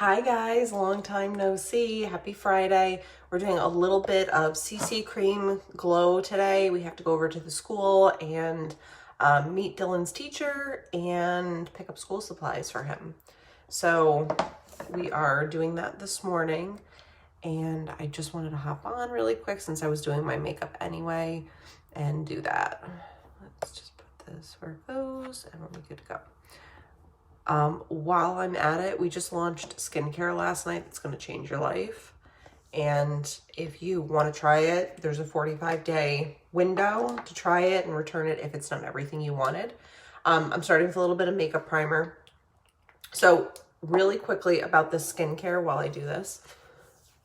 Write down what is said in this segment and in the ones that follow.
Hi guys, long time no see. Happy Friday. We're doing a little bit of CC cream glow today. We have to go over to the school and meet Dylan's teacher and pick up school supplies for him. So we are doing that this morning, and I just wanted to hop on really quick since I was doing my makeup anyway and do that. Let's just put this where it goes and we'll be good to go. While I'm at it, we just launched skincare last night that's going to change your life. And if you want to try it, there's a 45-day window to try it and return it if it's not everything you wanted. I'm starting with a little bit of makeup primer. So really quickly about the skincare while I do this.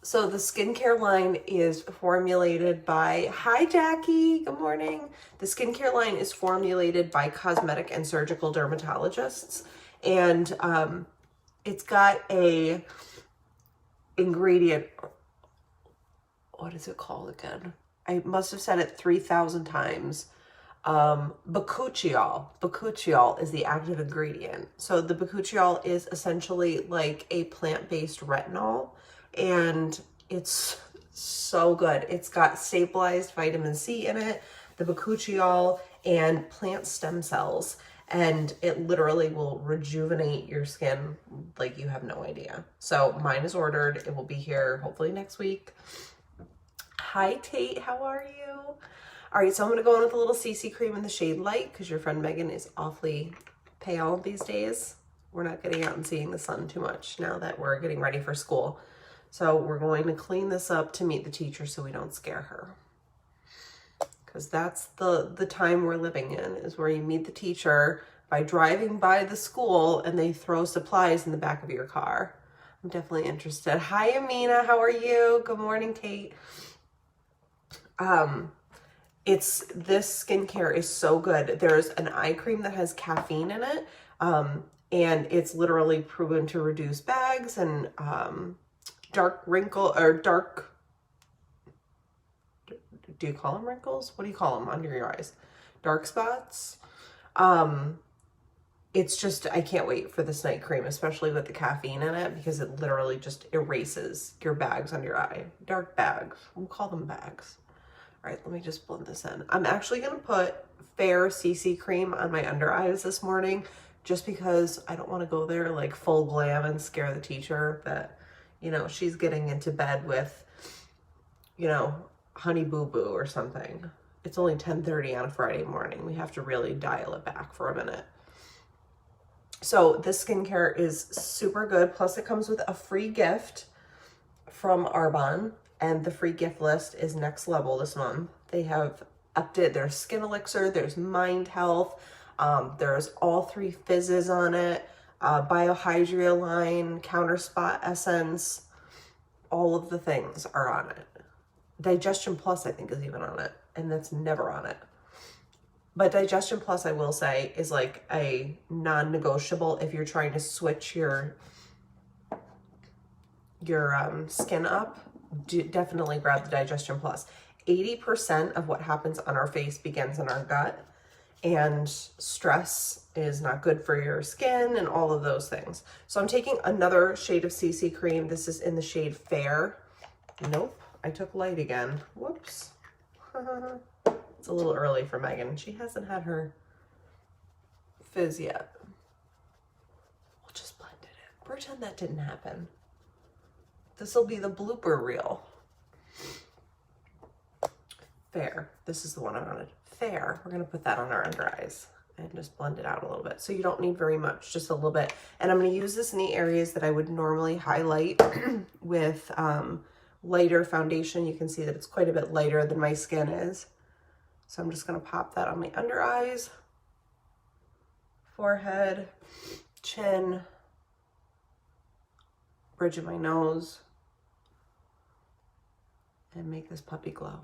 So the skincare line is formulated by, hi Jackie, good morning. The skincare line is formulated by cosmetic and surgical dermatologists. And it's got a ingredient, what is it called again? I must have said it 3,000 times. Bakuchiol. Bakuchiol is the active ingredient. So the bakuchiol is essentially like a plant-based retinol, and it's so good. It's got stabilized vitamin C in it, the bakuchiol, and plant stem cells. And it literally will rejuvenate your skin like you have no idea. So mine is ordered. It will be here hopefully next week. Hi Tate, how are you? All right, so I'm gonna go in with a little CC cream in the shade Light because your friend Megan is awfully pale these days. We're not getting out and seeing the sun too much now that we're getting ready for school. So we're going to clean this up to meet the teacher so we don't scare her. Because that's the time we're living in, is where you meet the teacher by driving by the school and they throw supplies in the back of your car. I'm definitely interested. Hi, Amina. How are you? Good morning, Tate. This skincare is so good. There's an eye cream that has caffeine in it, and it's literally proven to reduce bags and dark wrinkle or dark. Do you call them wrinkles? What do you call them under your eyes? Dark spots. It's just, I can't wait for this night cream, especially with the caffeine in it, because it literally just erases your bags under your eye. Dark bags. We'll call them bags. All right, let me just blend this in. I'm actually going to put Fair CC cream on my under eyes this morning, just because I don't want to go there like full glam and scare the teacher that, you know, she's getting into bed with, you know, Honey Boo Boo or something. It's only 10:30 on a Friday morning. We have to really dial it back for a minute. So this skincare is super good. Plus it comes with a free gift from Arbonne, and the free gift list is next level this month. They have upped it. There's Skin Elixir, there's Mind Health, there's all 3 fizzes on it, Biohydria line, Counter Spot Essence, all of the things are on it. Digestion Plus, I think, is even on it, and that's never on it. But Digestion Plus, I will say, is like a non-negotiable if you're trying to switch your skin up. Definitely grab the Digestion Plus. 80% of what happens on our face begins in our gut, and stress is not good for your skin and all of those things. So I'm taking another shade of CC cream. This is in the shade Fair. Nope. I took Light again. Whoops. It's a little early for Megan. She hasn't had her fizz yet. We'll just blend it in. Pretend that didn't happen. This will be the blooper reel. Fair. This is the one I wanted. Fair. We're going to put that on our under eyes and just blend it out a little bit. So you don't need very much, just a little bit. And I'm going to use this in the areas that I would normally highlight with lighter foundation. You can see that it's quite a bit lighter than my skin is. So I'm just going to pop that on my under eyes, forehead, chin, bridge of my nose, and make this puppy glow.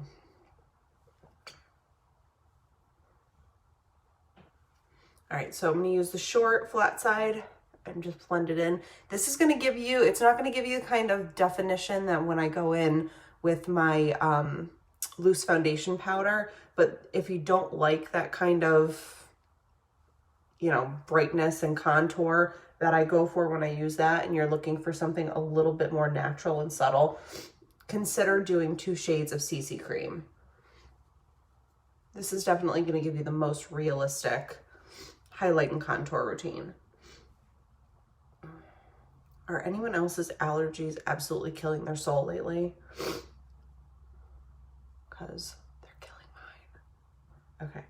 All right, so I'm going to use the short flat side and just blend it in. This is going to give you, it's not going to give you the kind of definition that when I go in with my loose foundation powder, but if you don't like that kind of, you know, brightness and contour, that I go for when I use that, and you're looking for something a little bit more natural and subtle, consider doing 2 shades of CC cream. This is definitely going to give you the most realistic highlight and contour routine. Are anyone else's allergies absolutely killing their soul lately? Because they're killing mine. Okay.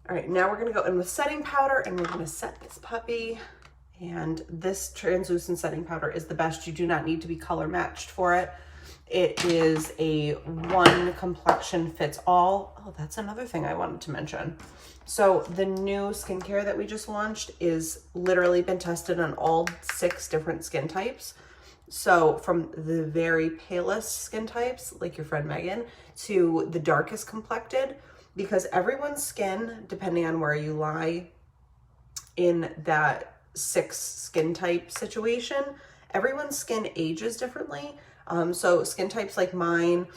All right, now we're gonna go in with setting powder, and we're gonna set this puppy. And this translucent setting powder is the best. You do not need to be color matched for it. It is a one complexion fits all. Oh, that's another thing I wanted to mention. So the new skincare that we just launched is literally been tested on all 6 different skin types. So from the very palest skin types, like your friend Megan, to the darkest complected, because everyone's skin, depending on where you lie in that 6 skin type situation, everyone's skin ages differently. So skin types like mine,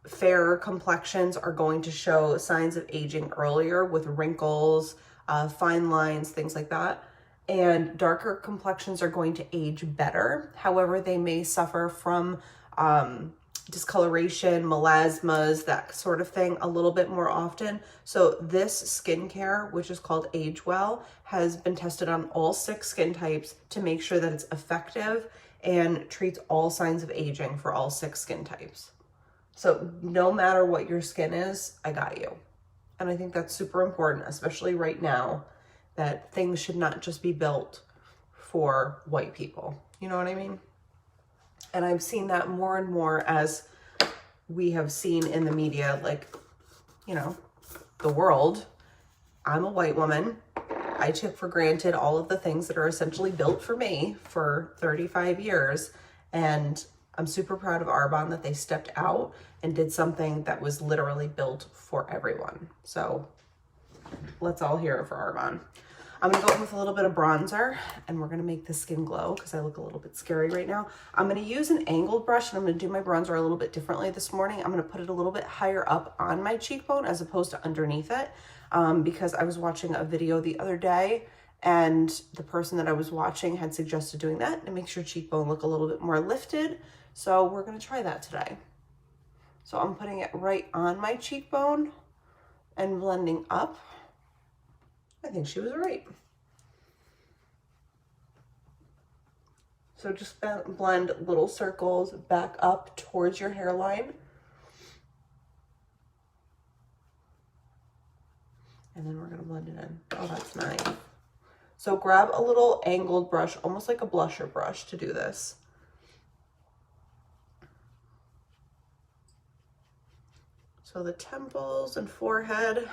fairer complexions are going to show signs of aging earlier with wrinkles, fine lines, things like that. And darker complexions are going to age better. However, they may suffer from discoloration, melasmas, that sort of thing a little bit more often. So this skincare, which is called Age Well, has been tested on all 6 skin types to make sure that it's effective and treats all signs of aging for all 6 skin types. So no matter what your skin is, I got you. And I think that's super important, especially right now, that things should not just be built for white people. You know what I mean? And I've seen that more and more as we have seen in the media, like, you know, the world. I'm a white woman. I took for granted all of the things that are essentially built for me for 35 years. And I'm super proud of Arbonne that they stepped out and did something that was literally built for everyone. So let's all hear it for Arbonne. I'm gonna go in with a little bit of bronzer, and we're gonna make the skin glow because I look a little bit scary right now. I'm gonna use an angled brush, and I'm gonna do my bronzer a little bit differently this morning. I'm gonna put it a little bit higher up on my cheekbone as opposed to underneath it, because I was watching a video the other day, and the person that I was watching had suggested doing that. It makes your cheekbone look a little bit more lifted. So we're gonna try that today. So I'm putting it right on my cheekbone and blending up. I think she was right. So just blend little circles back up towards your hairline. And then we're gonna blend it in. Oh, that's nice. So grab a little angled brush, almost like a blusher brush, to do this. So the temples and forehead,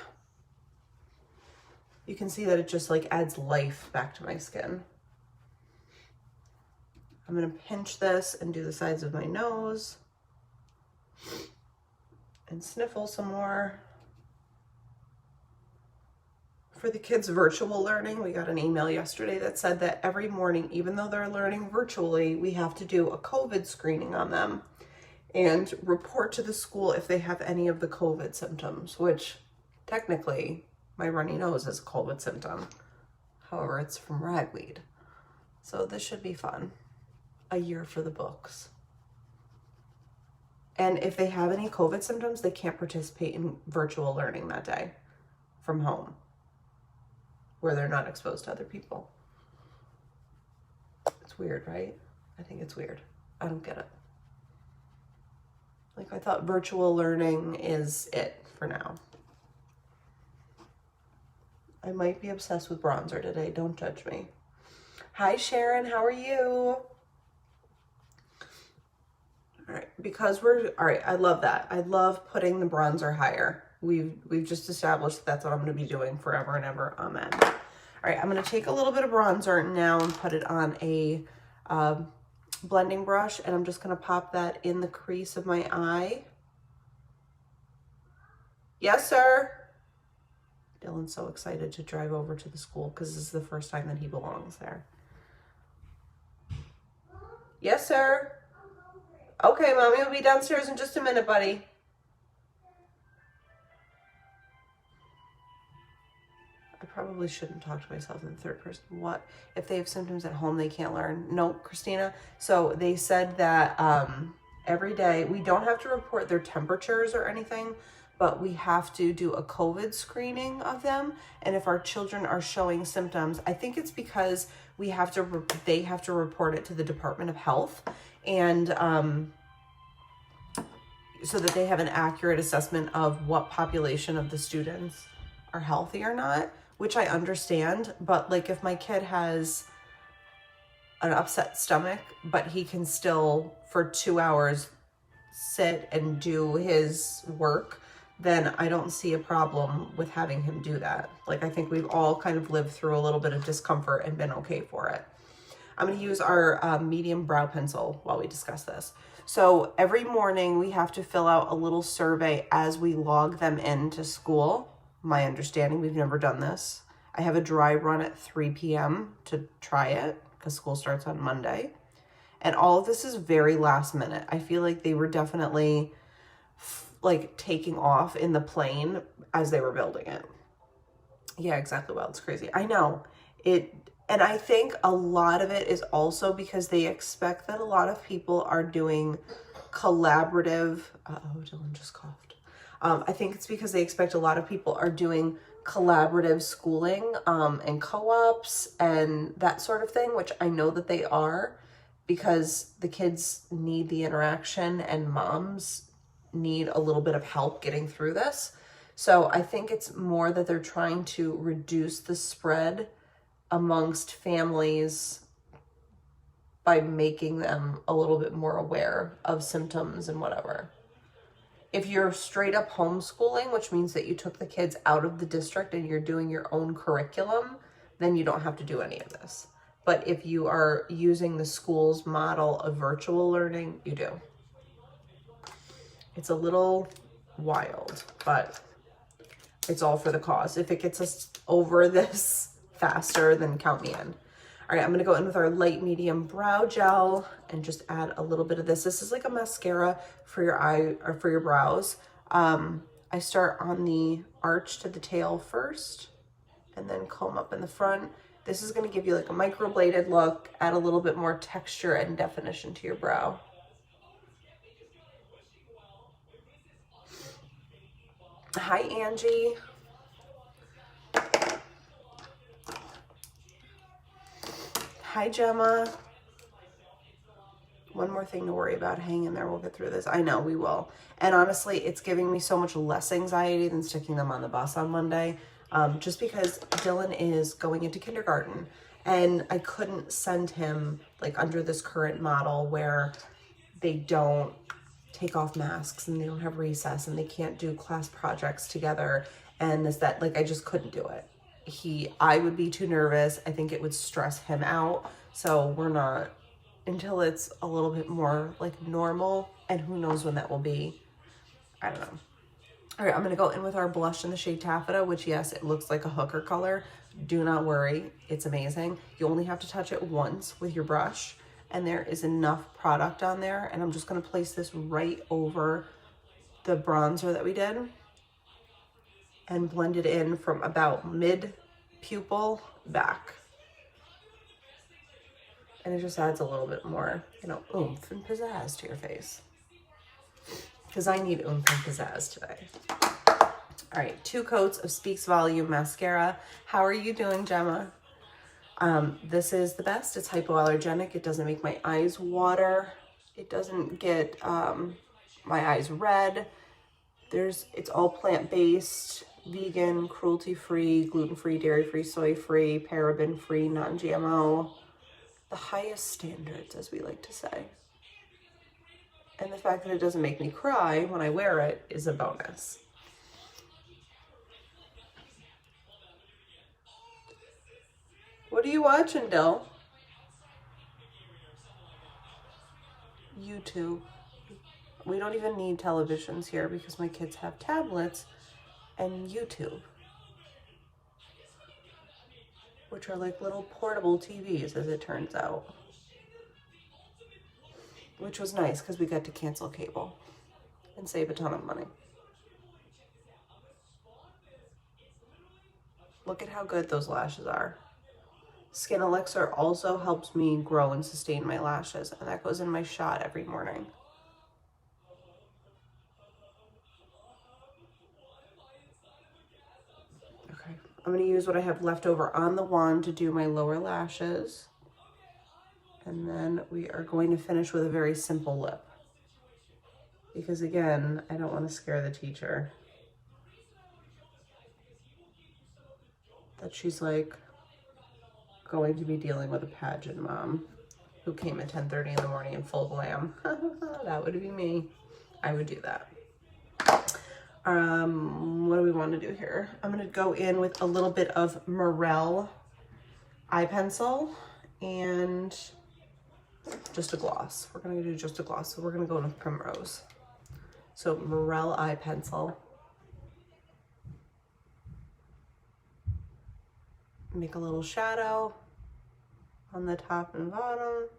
you can see that it just like adds life back to my skin. I'm gonna pinch this and do the sides of my nose and sniffle some more. For the kids' virtual learning, we got an email yesterday that said that every morning, even though they're learning virtually, we have to do a COVID screening on them and report to the school if they have any of the COVID symptoms, which technically my runny nose is a COVID symptom. However, it's from ragweed. So this should be fun. A year for the books. And if they have any COVID symptoms, they can't participate in virtual learning that day from home, where they're not exposed to other people. It's weird, right? I think it's weird. I don't get it. Like, I thought virtual learning is it for now. I might be obsessed with bronzer today. Don't judge me. Hi, Sharon. How are you? All right, because we're, all right, I love that. I love putting the bronzer higher. We've just established that's what I'm going to be doing forever and ever. Amen. All right, I'm going to take a little bit of bronzer now and put it on a blending brush, and I'm just going to pop that in the crease of my eye. Yes, sir. Dylan's so excited to drive over to the school because this is the first time that he belongs there. Yes, sir. Okay, Mommy will be downstairs in just a minute, buddy. I probably shouldn't talk to myself in the third person. What if they have symptoms at home they can't learn? No, Christina. So they said that every day we don't have to report their temperatures or anything, but we have to do a COVID screening of them. And if our children are showing symptoms, I think it's because they have to report it to the Department of Health, and so that they have an accurate assessment of what population of the students are healthy or not, which I understand. But like if my kid has an upset stomach, but he can still for 2 hours sit and do his work, then I don't see a problem with having him do that. Like, I think we've all kind of lived through a little bit of discomfort and been okay for it. I'm going to use our medium brow pencil while we discuss this. So every morning we have to fill out a little survey as we log them into school. My understanding, we've never done this. I have a dry run at 3 p.m. to try it because school starts on Monday. And all of this is very last minute. I feel like they were definitely like taking off in the plane as they were building it. Yeah, exactly. Well, it's crazy. I know it. And I think a lot of it is also because they expect that a lot of people are doing collaborative, Dylan just coughed. I think it's because they expect a lot of people are doing collaborative schooling and co-ops and that sort of thing, which I know that they are, because the kids need the interaction and moms need a little bit of help getting through this. So I think it's more that they're trying to reduce the spread amongst families by making them a little bit more aware of symptoms and whatever. If you're straight up homeschooling, which means that you took the kids out of the district and you're doing your own curriculum, then you don't have to do any of this. But if you are using the school's model of virtual learning, you do. It's a little wild, but it's all for the cause. If it gets us over this faster, then count me in. All right, I'm gonna go in with our light medium brow gel and just add a little bit of this. This is like a mascara for your eye or for your brows. I start on the arch to the tail first and then comb up in the front. This is gonna give you like a microbladed look, add a little bit more texture and definition to your brow. Hi, Angie. Hi, Gemma. One more thing to worry about. Hang in there. We'll get through this. I know we will. And honestly, it's giving me so much less anxiety than sticking them on the bus on Monday. Just because Dylan is going into kindergarten and I couldn't send him like under this current model where they don't take off masks and they don't have recess and they can't do class projects together and this, that, like I just couldn't do it. I would be too nervous. I think it would stress him out. So we're not, until it's a little bit more like normal, and who knows when that will be. I don't know. All right, I'm gonna go in with our blush in the shade Taffeta, which yes, it looks like a hooker color. Do not worry, it's amazing. You only have to touch it once with your brush and there is enough product on there. And I'm just gonna place this right over the bronzer that we did and blend it in from about mid pupil back. And it just adds a little bit more, you know, oomph and pizzazz to your face. Because I need oomph and pizzazz today. All right, 2 coats of Speaks Volume mascara. How are you doing, Gemma? This is the best. It's hypoallergenic. It doesn't make my eyes water. It doesn't get my eyes red. It's all plant-based, vegan, cruelty-free, gluten-free, dairy-free, soy-free, paraben-free, non-GMO. The highest standards, as we like to say. And the fact that it doesn't make me cry when I wear it is a bonus. What are you watching, Dill? YouTube. We don't even need televisions here because my kids have tablets and YouTube, which are like little portable TVs, as it turns out. Which was nice because we got to cancel cable and save a ton of money. Look at how good those lashes are. Skin Elixir also helps me grow and sustain my lashes, and that goes in my shot every morning. Okay, I'm going to use what I have left over on the wand to do my lower lashes. And then we are going to finish with a very simple lip. Because again, I don't want to scare the teacher. That she's like going to be dealing with a pageant mom who came at 10:30 in the morning in full glam. That would be me. I would do that. What do we want to do here? I'm going to go in with a little bit of Morel eye pencil and just a gloss. We're going to do just a gloss. So we're going to go in with Primrose. So Morel eye pencil. Make a little shadow on the top and bottom.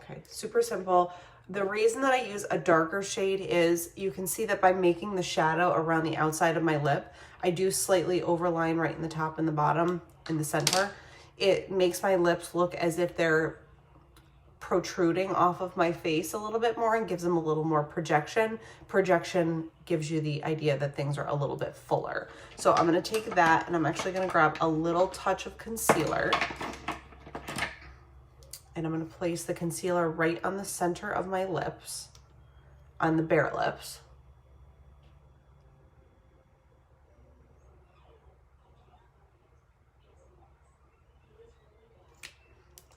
Okay, super simple. The reason that I use a darker shade is you can see that by making the shadow around the outside of my lip, I do slightly overline right in the top and the bottom in the center. It makes my lips look as if they're protruding off of my face a little bit more and gives them a little more projection. Projection gives you the idea that things are a little bit fuller. So I'm going to take that and I'm actually going to grab a little touch of concealer. And I'm going to place the concealer right on the center of my lips, on the bare lips.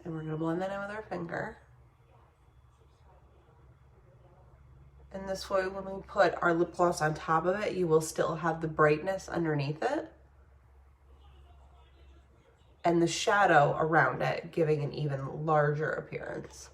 And we're going to blend that in with our finger. And this way, when we put our lip gloss on top of it, you will still have the brightness underneath it and the shadow around it, giving an even larger appearance.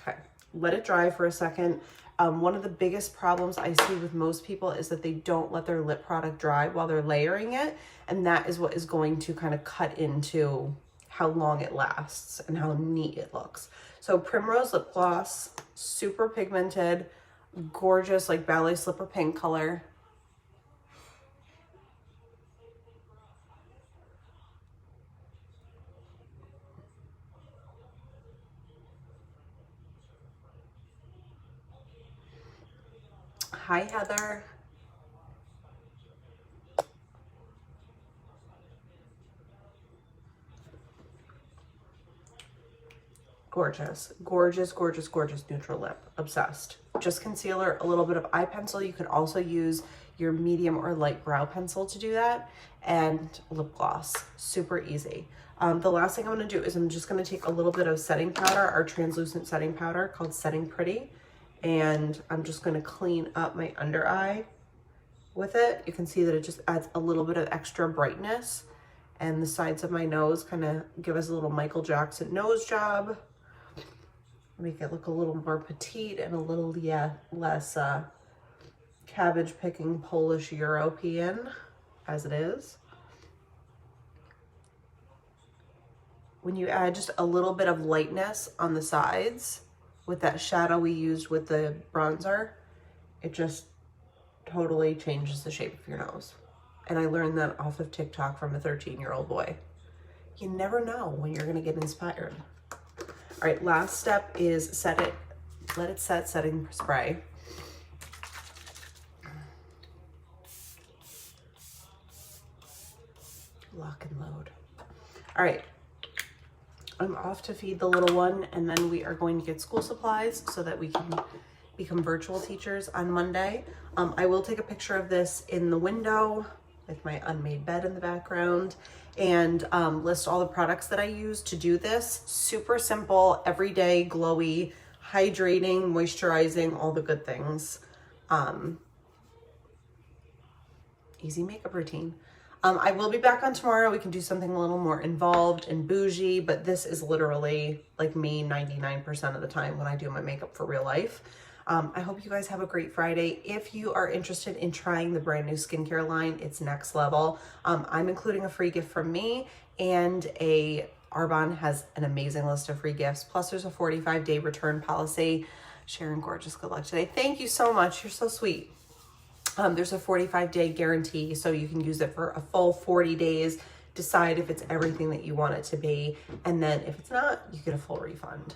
Okay, let it dry for a second. One of the biggest problems I see with most people is that they don't let their lip product dry while they're layering it. And that is what is going to kind of cut into how long it lasts and how neat it looks. So Primrose lip gloss, super pigmented, gorgeous, like ballet slipper pink color. Hi, Heather. Gorgeous, gorgeous, gorgeous, gorgeous neutral lip. Obsessed. Just concealer, a little bit of eye pencil. You could also use your medium or light brow pencil to do that, and lip gloss. Super easy. The last thing I'm going to do is I'm just going to take a little bit of setting powder, our translucent setting powder called Setting Pretty, and I'm just going to clean up my under eye with it. You can see that it just adds a little bit of extra brightness, and the sides of my nose kind of give us a little Michael Jackson nose job. Make it look a little more petite and a little less cabbage picking Polish European as it is. When you add just a little bit of lightness on the sides with that shadow we used with the bronzer, it just totally changes the shape of your nose. And I learned that off of TikTok from a 13-year-old boy. You never know when you're gonna get inspired. All right, last step is set it, let it set, setting spray. Lock and load. All right, I'm off to feed the little one, and then we are going to get school supplies so that we can become virtual teachers on Monday. I will take a picture of this in the window with my unmade bed in the background and list all the products that I use to do this. Super simple, everyday, glowy, hydrating, moisturizing, all the good things. Easy makeup routine. I will be back on tomorrow. We can do something a little more involved and bougie, but this is literally like me 99% of the time when I do my makeup for real life. I hope you guys have a great Friday. If you are interested in trying the brand new skincare line, it's next level. I'm including a free gift from me, and Arbonne has an amazing list of free gifts. Plus there's a 45-day return policy. Sharon, gorgeous, good luck today. Thank you so much. You're so sweet. There's a 45-day guarantee, so you can use it for a full 40 days, decide if it's everything that you want it to be, and then if it's not, you get a full refund.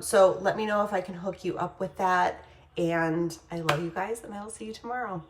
So let me know if I can hook you up with that, and I love you guys, and I will see you tomorrow.